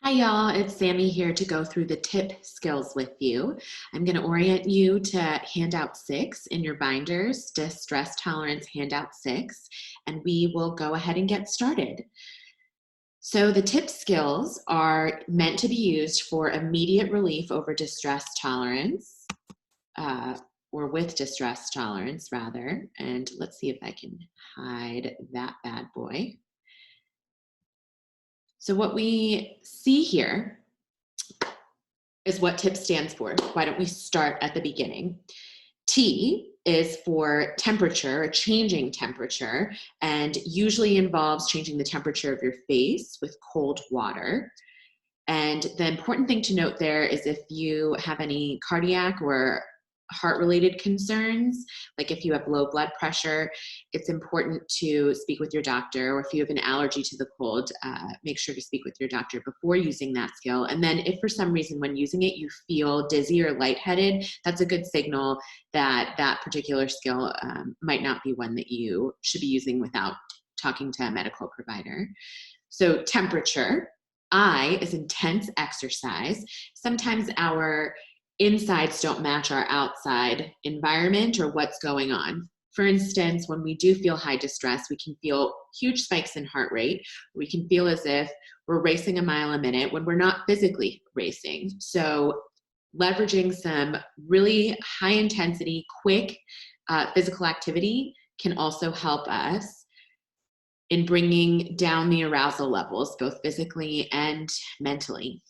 Hi y'all, it's Sammy here to go through the TIPP skills with you. I'm going to orient you to handout 6 in your binders, Distress Tolerance Handout 6, and we will go ahead and get started. So the TIPP skills are meant to be used for immediate relief over distress tolerance, or with distress tolerance rather, and let's see if I can hide that bad boy. So what we see here is what TIPP stands for. Why don't we start at the beginning? T is for temperature, a changing temperature, and usually involves changing the temperature of your face with cold water. And the important thing to note there is if you have any cardiac or heart-related concerns, like if you have low blood pressure, it's important to speak with your doctor, or if you have an allergy to the cold, make sure to speak with your doctor before using that skill. And then if for some reason when using it you feel dizzy or lightheaded, that's a good signal that that particular skill might not be one that you should be using without talking to a medical provider. So temperature. I is intense exercise. Sometimes our insides don't match our outside environment or what's going on. For instance, when we do feel high distress, we can feel huge spikes in heart rate. We can feel as if we're racing a mile a minute when we're not physically racing. So leveraging some really high intensity, quick physical activity can also help us in bringing down the arousal levels, both physically and mentally.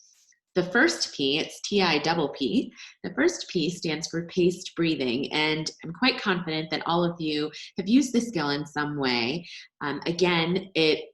The first P, it's TIPP. The first P stands for paced breathing, and I'm quite confident that all of you have used this skill in some way. Again, it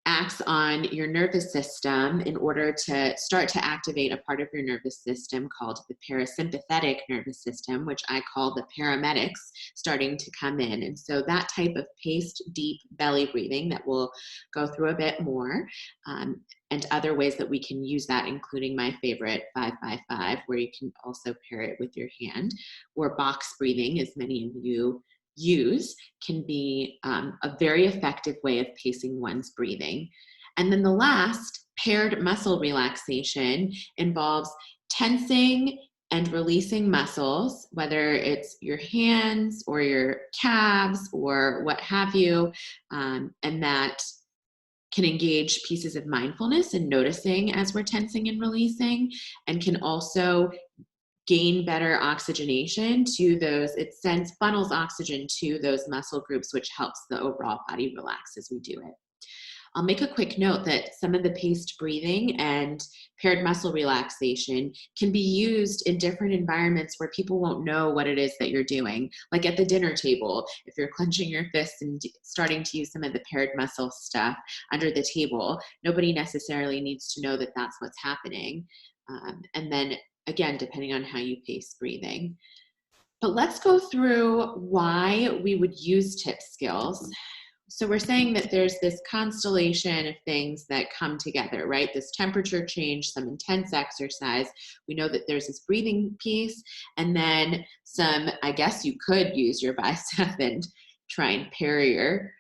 acts on your nervous system in order to start to activate a part of your nervous system called the parasympathetic nervous system, which I call the paramedics starting to come in. And so that type of paced, deep belly breathing that we'll go through a bit more, and other ways that we can use that, including my favorite 5-5-5, where you can also pair it with your hand, or box breathing, as many of you use, can be a very effective way of pacing one's breathing. And then the last, paired muscle relaxation, involves tensing and releasing muscles, whether it's your hands or your calves or what have you, and that can engage pieces of mindfulness and noticing as we're tensing and releasing, and can also gain better oxygenation to those. It funnels oxygen to those muscle groups, which helps the overall body relax as we do it. I'll make a quick note that some of the paced breathing and paired muscle relaxation can be used in different environments where people won't know what it is that you're doing. Like at the dinner table, if you're clenching your fists and starting to use some of the paired muscle stuff under the table, nobody necessarily needs to know that that's what's happening. And then again, depending on how you pace breathing. But let's go through why we would use TIPP skills. So we're saying that there's this constellation of things that come together, right? This temperature change, some intense exercise. We know that there's this breathing piece, and then some, I guess you could use your bicep and try and pair your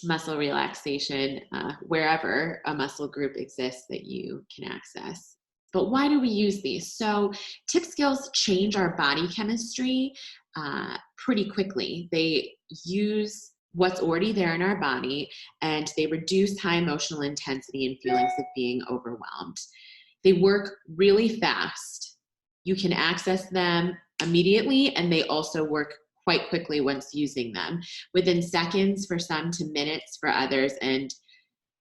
muscle relaxation wherever a muscle group exists that you can access. But why do we use these? So TIPP skills change our body chemistry pretty quickly. They use what's already there in our body, and they reduce high emotional intensity and feelings of being overwhelmed. They work really fast. You can access them immediately, and they also work quite quickly once using them, within seconds for some to minutes for others. And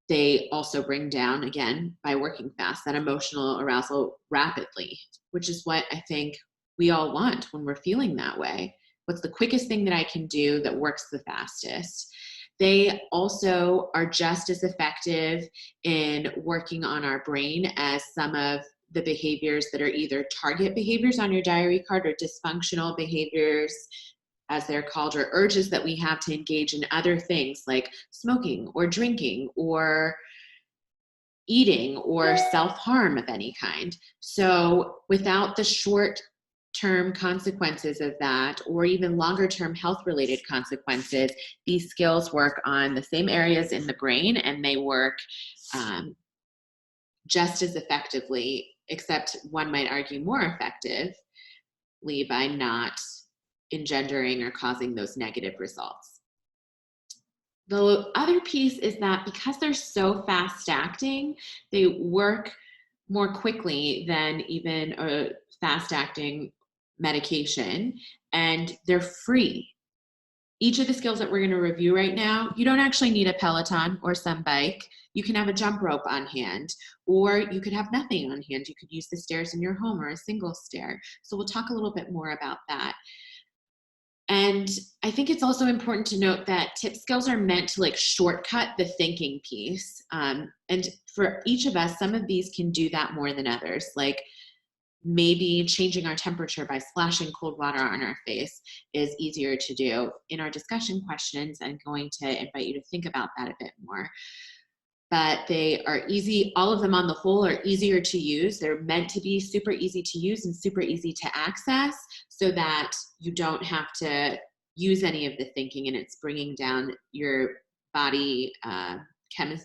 they also bring down, again, by working fast, that emotional arousal rapidly, which is what I think we all want when we're feeling that way. What's the quickest thing that I can do that works the fastest? They also are just as effective in working on our brain as some of the behaviors that are either target behaviors on your diary card or dysfunctional behaviors, as they're called, or urges that we have to engage in other things like smoking or drinking or eating or self-harm of any kind. So without the short-term consequences of that, or even longer-term health-related consequences, these skills work on the same areas in the brain, and they work just as effectively, except one might argue more effectively by not engendering or causing those negative results. The other piece is that because they're so fast acting, they work more quickly than even a fast acting medication, and they're free. Each of the skills that we're going to review right now, you don't actually need a Peloton or some bike. You can have a jump rope on hand, or you could have nothing on hand. You could use the stairs in your home or a single stair. So we'll talk a little bit more about that. And I think it's also important to note that TIPP skills are meant to like shortcut the thinking piece. And for each of us, some of these can do that more than others. Like maybe changing our temperature by splashing cold water on our face is easier to do. In our discussion questions, I'm going to invite you to think about that a bit more. But they are easy, all of them on the whole are easier to use. They're meant to be super easy to use and super easy to access so that you don't have to use any of the thinking, and it's bringing down your body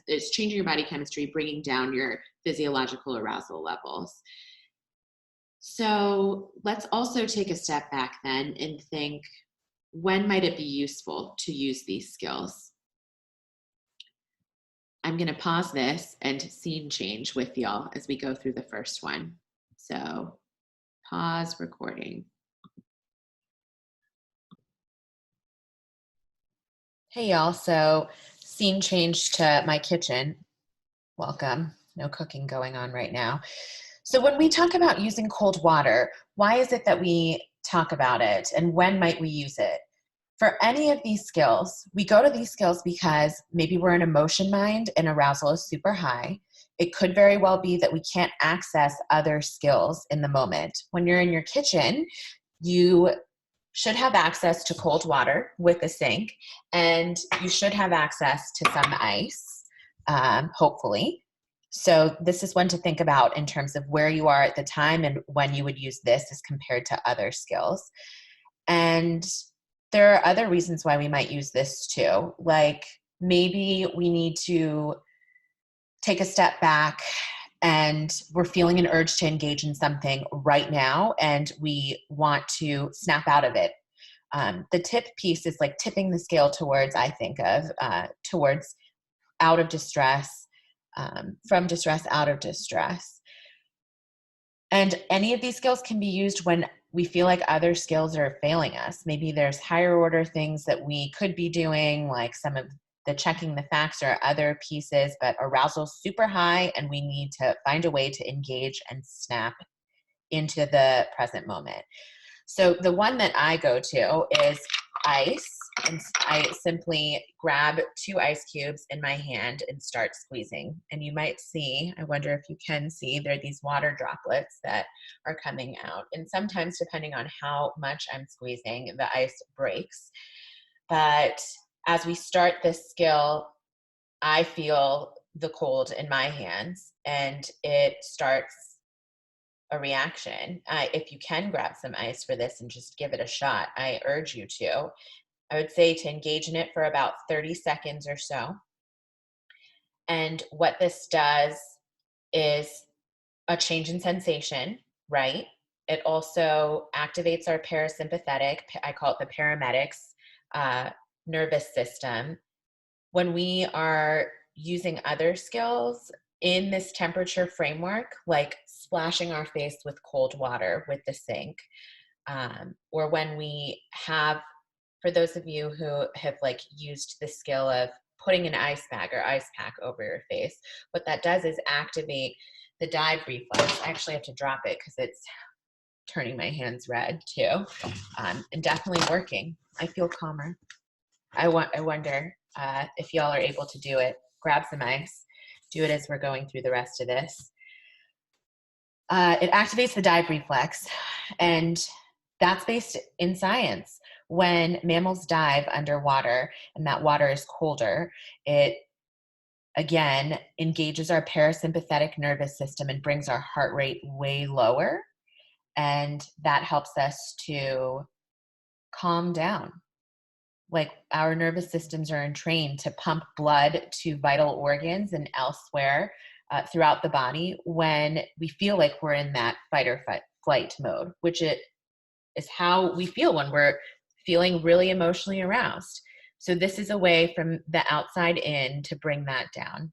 it's changing your body chemistry, bringing down your physiological arousal levels. So let's also take a step back then and think, when might it be useful to use these skills? I'm going to pause this and scene change with y'all as we go through the first one. So pause recording. Hey y'all, so scene change to my kitchen. Welcome. No cooking going on right now. So when we talk about using cold water, why is it that we talk about it, and when might we use it? For any of these skills, we go to these skills because maybe we're in emotion mind and arousal is super high. It could very well be that we can't access other skills in the moment. When you're in your kitchen, you should have access to cold water with a sink, and you should have access to some ice, hopefully. So this is one to think about in terms of where you are at the time and when you would use this as compared to other skills. And there are other reasons why we might use this too. Like maybe we need to take a step back and we're feeling an urge to engage in something right now and we want to snap out of it. The tip piece is like tipping the scale towards, I think of, towards out of distress, from distress, out of distress. And any of these skills can be used when we feel like other skills are failing us. Maybe there's higher order things that we could be doing, like some of the checking the facts or other pieces, but arousal's super high and we need to find a way to engage and snap into the present moment. So the one that I go to is ice, and I simply grab 2 ice cubes in my hand and start squeezing. And you might see, I wonder if you can see, there are these water droplets that are coming out. And sometimes, depending on how much I'm squeezing, the ice breaks. But as we start this skill, I feel the cold in my hands and it starts a reaction. If you can grab some ice for this and just give it a shot, I urge you to. I would say to engage in it for about 30 seconds or so. And what this does is a change in sensation, right? It also activates our parasympathetic, I call it the paramedics, nervous system. When we are using other skills in this temperature framework, like splashing our face with cold water with the sink, or when we have, for those of you who have like used the skill of putting an ice bag or ice pack over your face, what that does is activate the dive reflex. I actually have to drop it because it's turning my hands red too, and definitely working. I feel calmer. I wonder if y'all are able to do it. Grab some ice. Do it as we're going through the rest of this. It activates the dive reflex, and that's based in science. When mammals dive underwater and that water is colder, it again engages our parasympathetic nervous system and brings our heart rate way lower, and that helps us to calm down. Like our nervous systems are trained to pump blood to vital organs and elsewhere throughout the body when we feel like we're in that fight or flight mode, which it is how we feel when we're feeling really emotionally aroused. So this is a way from the outside in to bring that down.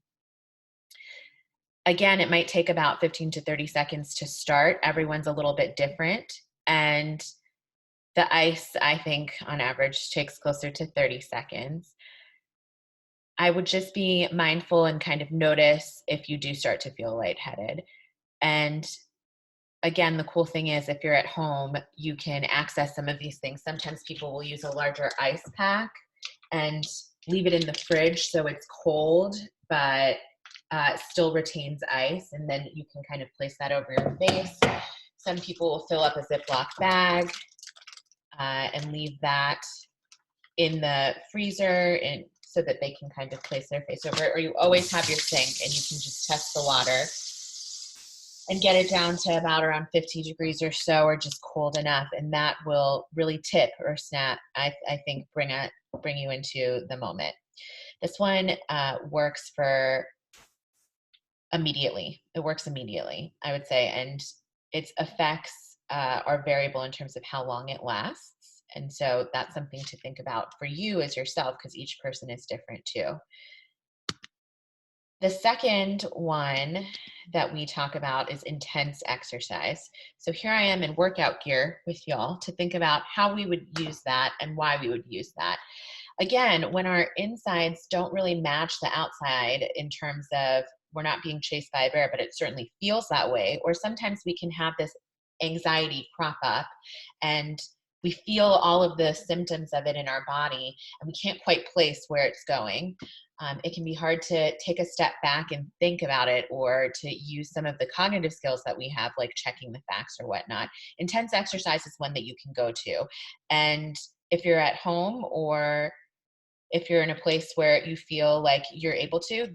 Again, it might take about 15 to 30 seconds to start. Everyone's a little bit different. And the ice, I think, on average, takes closer to 30 seconds. I would just be mindful and kind of notice if you do start to feel lightheaded. And again, the cool thing is if you're at home, you can access some of these things. Sometimes people will use a larger ice pack and leave it in the fridge so it's cold, but still retains ice. And then you can kind of place that over your face. Some people will fill up a Ziploc bag and leave that in the freezer and so that they can kind of place their face over it. Or you always have your sink and you can just test the water and get it down to about around 50 degrees or so, or just cold enough. And that will really tip or snap, I think, bring you into the moment. This one works for immediately. It works immediately, I would say. And its effects are variable in terms of how long it lasts. And so that's something to think about for you as yourself, because each person is different too. The second one that we talk about is intense exercise. So here I am in workout gear with y'all to think about how we would use that and why we would use that. Again, when our insides don't really match the outside in terms of we're not being chased by a bear, but it certainly feels that way, or sometimes we can have this anxiety crop up and we feel all of the symptoms of it in our body and we can't quite place where it's going. It can be hard to take a step back and think about it, or to use some of the cognitive skills that we have, like checking the facts or whatnot. Intense exercise is one that you can go to. And if you're at home, or if you're in a place where you feel like you're able to,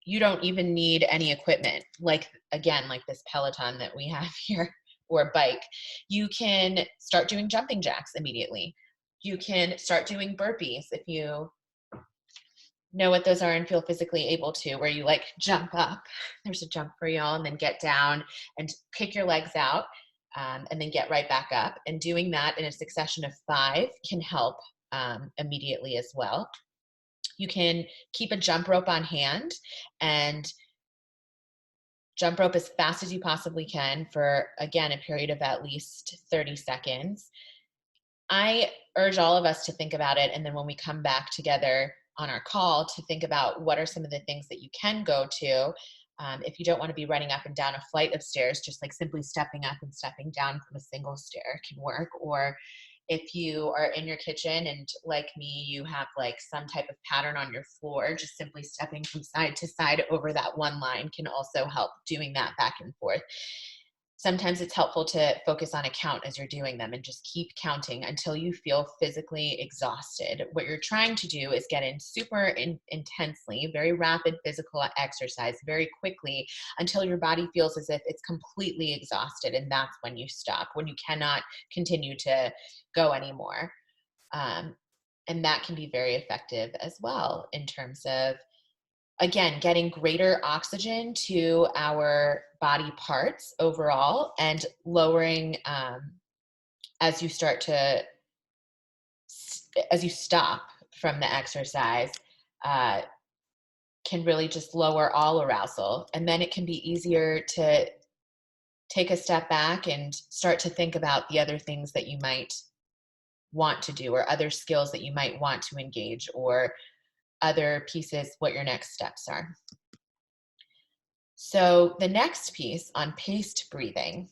you don't even need any equipment. Like, again, like this Peloton that we have here, or bike. You can start doing jumping jacks immediately. You can start doing burpees if you know what those are and feel physically able to, where you like jump up. There's a jump for y'all, and then get down and kick your legs out, and then get right back up. And doing that in a succession of 5 can help immediately as well. You can keep a jump rope on hand and jump rope as fast as you possibly can for, again, a period of at least 30 seconds. I urge all of us to think about it, and then when we come back together on our call, to think about what are some of the things that you can go to. If you don't want to be running up and down a flight of stairs, just like simply stepping up and stepping down from a single stair can work. Or if you are in your kitchen and, like me, you have like some type of pattern on your floor, just simply stepping from side to side over that one line can also help, doing that back and forth. Sometimes it's helpful to focus on a count as you're doing them and just keep counting until you feel physically exhausted. What you're trying to do is get in super intensely, very rapid physical exercise very quickly until your body feels as if it's completely exhausted. And that's when you stop, when you cannot continue to go anymore. And that can be very effective as well in terms of, again, getting greater oxygen to our body parts overall, and lowering as you start to, as you stop from the exercise, can really just lower all arousal. And then it can be easier to take a step back and start to think about the other things that you might want to do, or other skills that you might want to engage, or other pieces, what your next steps are. So the next piece on paced breathing.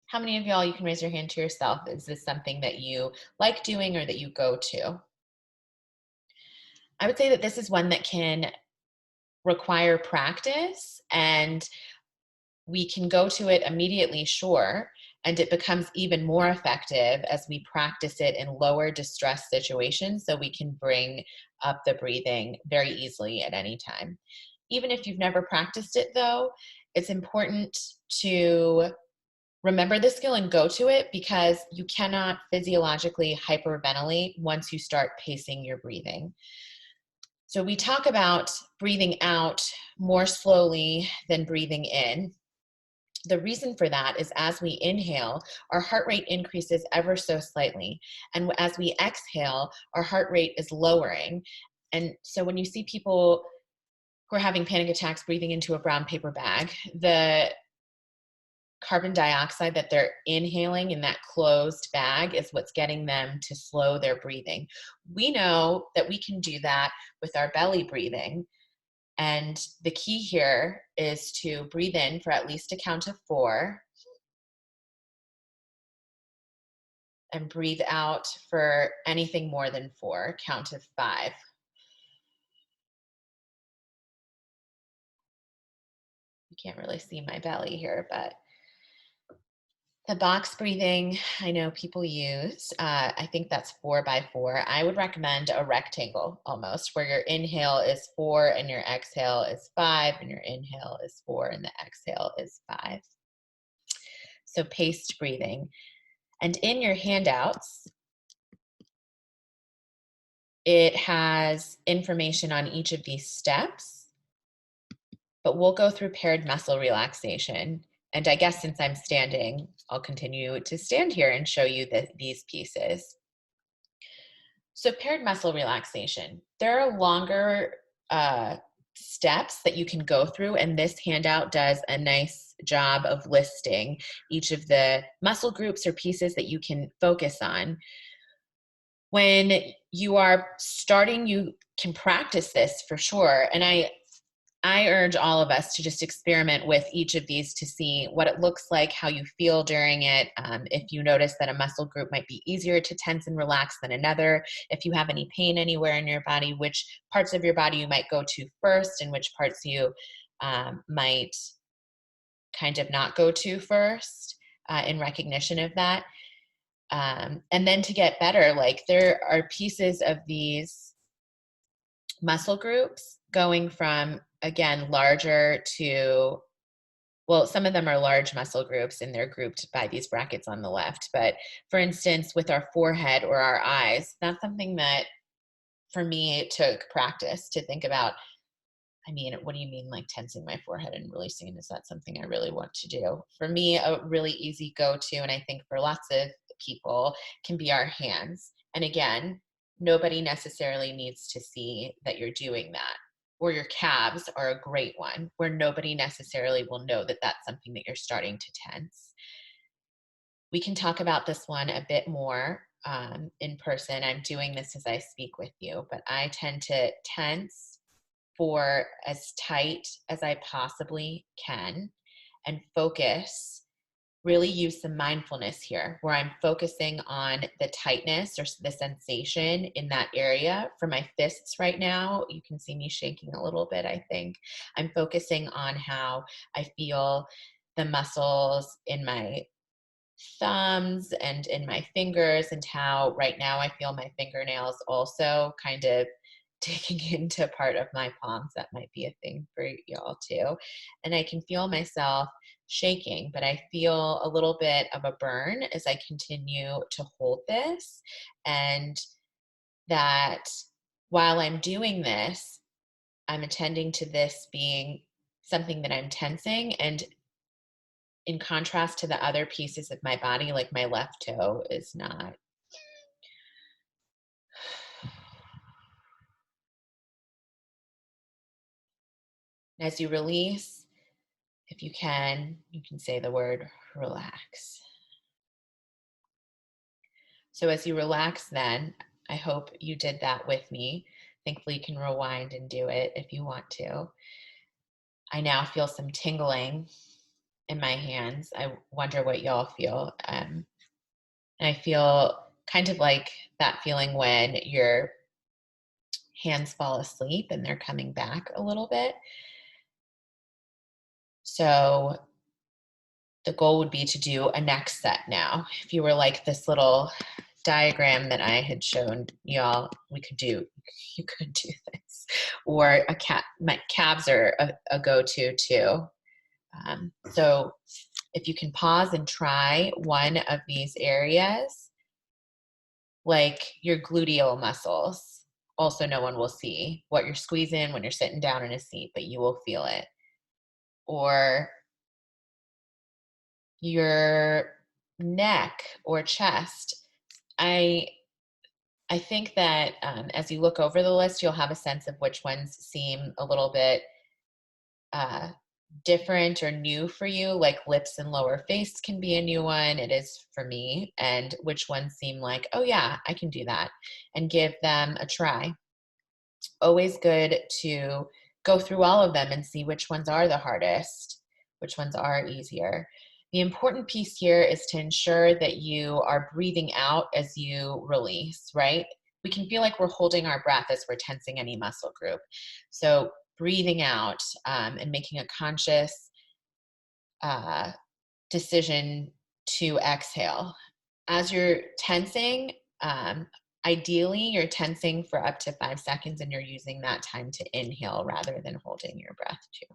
How many of y'all, you can raise your hand to yourself, is this something that you like doing or that you go to? I would say that this is one that can require practice, and we can go to it immediately, sure, and it becomes even more effective as we practice it in lower distress situations, so we can bring up the breathing very easily at any time. Even if you've never practiced it, though, it's important to remember the skill and go to it, because you cannot physiologically hyperventilate once you start pacing your breathing. So we talk about breathing out more slowly than breathing in. The reason for that is as we inhale, our heart rate increases ever so slightly. And as we exhale, our heart rate is lowering. And so when you see people who are having panic attacks breathing into a brown paper bag, the carbon dioxide that they're inhaling in that closed bag is what's getting them to slow their breathing. We know that we can do that with our belly breathing. And the key here is to breathe in for at least a count of 4 and breathe out for anything more than 4, count of 5. You can't really see my belly here, but the box breathing, I know people use, I think that's 4 by 4. I would recommend a rectangle almost, where your inhale is 4 and your exhale is 5, and your inhale is 4 and the exhale is 5. So paced breathing. And in your handouts, it has information on each of these steps, but we'll go through paired muscle relaxation. And I guess since I'm standing, I'll continue to stand here and show you these pieces. So paired muscle relaxation, there are longer steps that you can go through, and this handout does a nice job of listing each of the muscle groups or pieces that you can focus on. When you are starting, you can practice this for sure. And I urge all of us to just experiment with each of these to see what it looks like, how you feel during it. If you notice that a muscle group might be easier to tense and relax than another, if you have any pain anywhere in your body, which parts of your body you might go to first and which parts you might kind of not go to first in recognition of that. And then to get better, like there are pieces of these muscle groups going from, again, larger to, well, some of them are large muscle groups and they're grouped by these brackets on the left. But for instance, with our forehead or our eyes, that's something that for me, it took practice to think about. I mean, what do you mean like tensing my forehead and releasing? Is that something I really want to do? For me, a really easy go-to, and I think for lots of people, can be our hands. And again, nobody necessarily needs to see that you're doing that. Or your calves are a great one, where nobody necessarily will know that that's something that you're starting to tense. We can talk about this one a bit more in person. I'm doing this as I speak with you, but I tend to tense for as tight as I possibly can and focus, really use some mindfulness here where I'm focusing on the tightness or the sensation in that area. For my fists right now, you can see me shaking a little bit, I think. I'm focusing on how I feel the muscles in my thumbs and in my fingers, and how right now I feel my fingernails also kind of digging into part of my palms. That might be a thing for y'all too. And I can feel myself shaking, but I feel a little bit of a burn as I continue to hold this. And that while I'm doing this, I'm attending to this being something that I'm tensing, and in contrast to the other pieces of my body, like my left toe is not. As you release, if you can say the word relax. So as you relax then, I hope you did that with me. Thankfully, you can rewind and do it if you want to. I now feel some tingling in my hands. I wonder what y'all feel. And I feel kind of like that feeling when your hands fall asleep and they're coming back a little bit. So the goal would be to do a next set now. If you were like this little diagram that I had shown y'all, you could do this. Or my calves are a go-to too. So if you can pause and try one of these areas, like your gluteal muscles, also no one will see what you're squeezing when you're sitting down in a seat, but you will feel it. Or your neck or chest. I think that as you look over the list, you'll have a sense of which ones seem a little bit uh, different or new for you, like lips and lower face can be a new one. It is for me. And which ones seem like, oh yeah, I can do that, and give them a try. Always good to go through all of them and see which ones are the hardest, which ones are easier. The important piece here is to ensure that you are breathing out as you release, right? We can feel like we're holding our breath as we're tensing any muscle group. So breathing out and making a conscious decision to exhale. As you're tensing, ideally you're tensing for up to 5 seconds and you're using that time to inhale rather than holding your breath too.